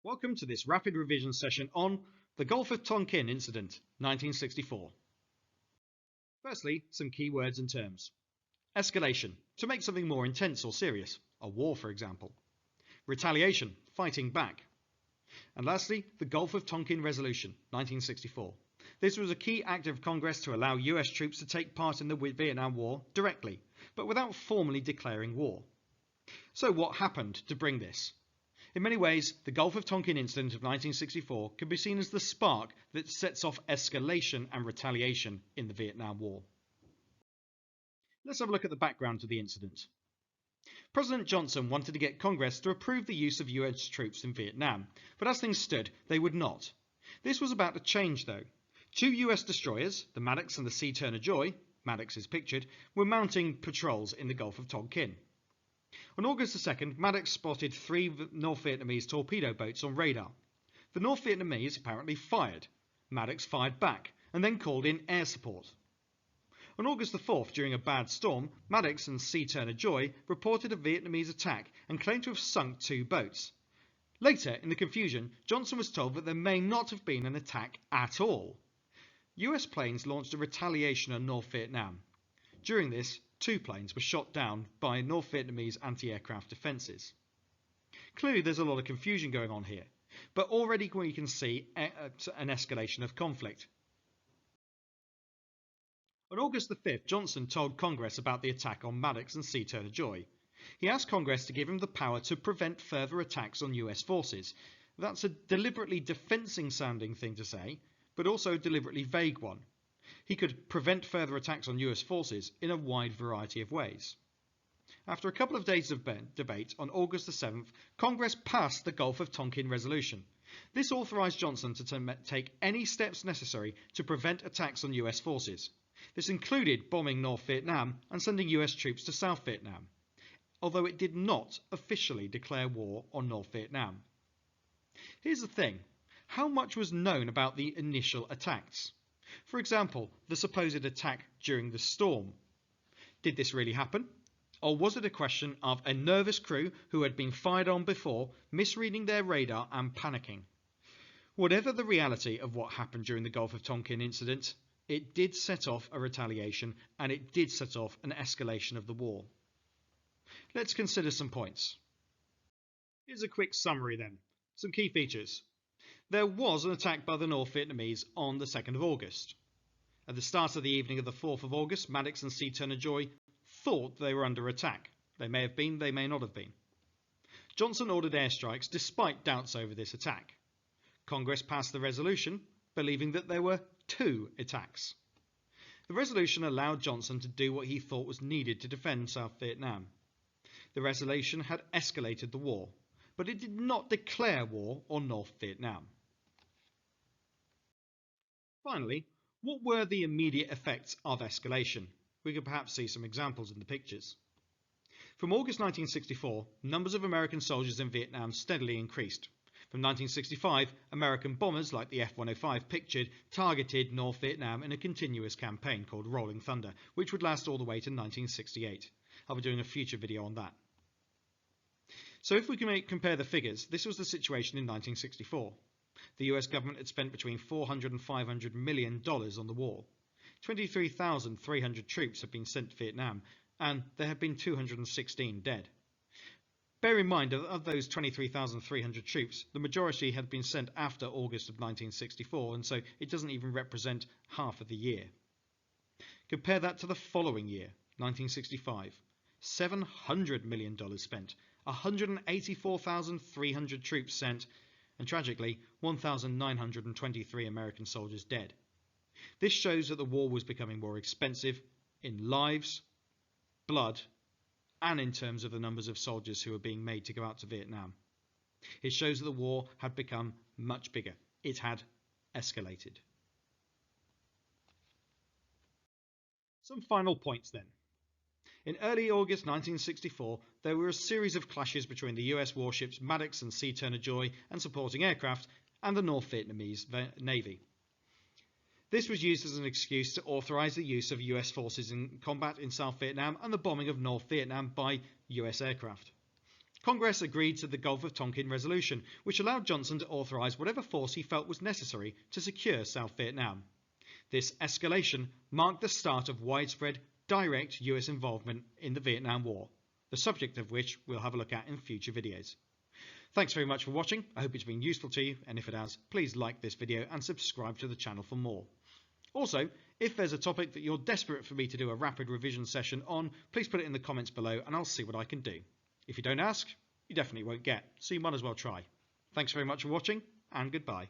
Welcome to this rapid revision session on the Gulf of Tonkin incident, 1964. Firstly, some key words and terms. Escalation, to make something more intense or serious, a war for example. Retaliation, fighting back. And lastly, the Gulf of Tonkin Resolution, 1964. This was a key act of Congress to allow US troops to take part in the Vietnam War directly, but without formally declaring war. So what happened to bring this? In many ways, the Gulf of Tonkin incident of 1964 can be seen as the spark that sets off escalation and retaliation in the Vietnam War. Let's have a look at the background to the incident. President Johnson wanted to get Congress to approve the use of US troops in Vietnam, but as things stood, they would not. This was about to change though. Two US destroyers, the Maddox and the Sea Turner Joy, Maddox is pictured, were mounting patrols in the Gulf of Tonkin. On August 2nd, Maddox spotted three North Vietnamese torpedo boats on radar. The North Vietnamese apparently fired. Maddox fired back and then called in air support. On August 4th, during a bad storm, Maddox and Sea Turner Joy reported a Vietnamese attack and claimed to have sunk two boats. Later, in the confusion, Johnson was told that there may not have been an attack at all. US planes launched a retaliation on North Vietnam. During this, two planes were shot down by North Vietnamese anti-aircraft defences. Clearly there's a lot of confusion going on here, but already we can see an escalation of conflict. On August the 5th, Johnson told Congress about the attack on Maddox and Sea Turner Joy. He asked Congress to give him the power to prevent further attacks on US forces. That's a deliberately defensive sounding thing to say, but also a deliberately vague one. He could prevent further attacks on US forces in a wide variety of ways. After a couple of days of debate, on August the 7th, Congress passed the Gulf of Tonkin Resolution. This authorised Johnson to take any steps necessary to prevent attacks on US forces. This included bombing North Vietnam and sending US troops to South Vietnam, although it did not officially declare war on North Vietnam. Here's the thing. How much was known about the initial attacks? For example, the supposed attack during the storm. Did this really happen? Or was it a question of a nervous crew who had been fired on before, misreading their radar and panicking? Whatever the reality of what happened during the Gulf of Tonkin incident, it did set off a retaliation and it did set off an escalation of the war. Let's consider some points. Here's a quick summary then. Some key features. There was an attack by the North Vietnamese on the 2nd of August. At the start of the evening of the 4th of August, Maddox and Sea Turner Joy thought they were under attack. They may have been, they may not have been. Johnson ordered airstrikes despite doubts over this attack. Congress passed the resolution, believing that there were two attacks. The resolution allowed Johnson to do what he thought was needed to defend South Vietnam. The resolution had escalated the war, but it did not declare war on North Vietnam. Finally, what were the immediate effects of escalation? We could perhaps see some examples in the pictures. From August 1964, numbers of American soldiers in Vietnam steadily increased. From 1965, American bombers like the F-105 pictured targeted North Vietnam in a continuous campaign called Rolling Thunder, which would last all the way to 1968. I'll be doing a future video on that. So if we can compare the figures, this was the situation in 1964. The US government had spent between $400 and $500 million on the war. 23,300 troops had been sent to Vietnam, and there had been 216 dead. Bear in mind that of those 23,300 troops, the majority had been sent after August of 1964, and so it doesn't even represent half of the year. Compare that to the following year, 1965. $700 million spent, 184,300 troops sent, and tragically, 1,923 American soldiers dead. This shows that the war was becoming more expensive in lives, blood, and in terms of the numbers of soldiers who were being made to go out to Vietnam. It shows that the war had become much bigger. It had escalated. Some final points then. In early August 1964, there were a series of clashes between the US warships Maddox and Sea Turner Joy and supporting aircraft and the North Vietnamese Navy. This was used as an excuse to authorise the use of US forces in combat in South Vietnam and the bombing of North Vietnam by US aircraft. Congress agreed to the Gulf of Tonkin resolution, which allowed Johnson to authorise whatever force he felt was necessary to secure South Vietnam. This escalation marked the start of widespread, direct US involvement in the Vietnam War, the subject of which we'll have a look at in future videos. Thanks very much for watching. I hope it's been useful to you, and if it has, please like this video and subscribe to the channel for more. Also, if there's a topic that you're desperate for me to do a rapid revision session on, please put it in the comments below and I'll see what I can do. If you don't ask, you definitely won't get, so you might as well try. Thanks very much for watching, and goodbye.